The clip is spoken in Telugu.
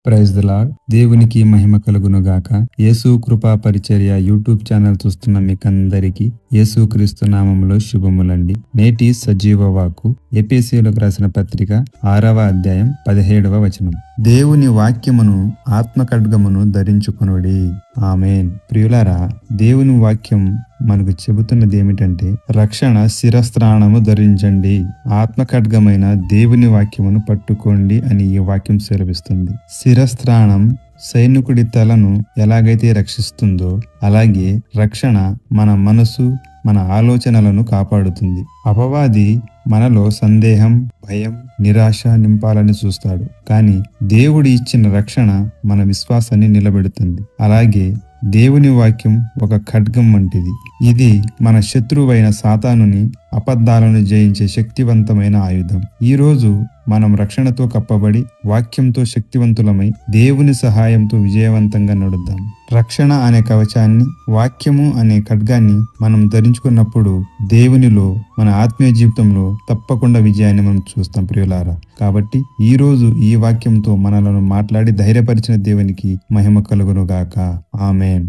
Praise the lord. దేవునికి మహిమ కలుగును గాక. యేసు కృపా పరిచర్య యూట్యూబ్ ఛానల్ చూస్తున్న మీకందరికీ యేసుక్రీస్తు నామములో శుభములండి. నేటి సజీవ వాక్కు ఎఫెసీయులకు రాసిన పత్రిక 6వ అధ్యాయం 17వ వచనం. దేవుని వాక్యమును ఆత్మ ఖడ్గమును ధరించుకొనుడి. ఆమేన్. ప్రియులారా, దేవుని వాక్యం మనకు చెబుతున్నది ఏమిటంటే, రక్షణ శిరస్త్రాణము ధరించండి, ఆత్మ ఖడ్గమైన దేవుని వాక్యమును పట్టుకోండి అని ఈ వాక్యం సెలవిస్తుంది. శిరస్త్రాణం సైనికుడి తలను ఎలాగైతే రక్షిస్తుందో అలాగే రక్షణ మన మనసు, మన ఆలోచనలను కాపాడుతుంది. అపవాది మనలో సందేహం, భయం, నిరాశ నింపాలని చూస్తాడు. కానీ దేవుడు ఇచ్చిన రక్షణ మన విశ్వాసాన్ని నిలబెడుతుంది. అలాగే దేవుని వాక్యం ఒక ఖడ్గం వంటిది. ఇది మన శత్రువైన సాతానుని, అబద్ధాలను జయించే శక్తివంతమైన ఆయుధం. ఈ రోజు మనం రక్షణతో కప్పబడి వాక్యంతో శక్తివంతులమై దేవుని సహాయంతో విజయవంతంగా నడుద్దాం. రక్షణ అనే కవచాన్ని, వాక్యము అనే ఖడ్గాన్ని మనం ధరించుకున్నప్పుడు దేవునిలో, మన ఆత్మీయ జీవితంలో తప్పకుండా విజయాన్ని మనం చూస్తాం ప్రియులారా. కాబట్టి ఈ రోజు ఈ వాక్యంతో మనలను మాట్లాడి ధైర్యపరిచిన దేవునికి మహిమ కలుగును గాక. ఆమేన్.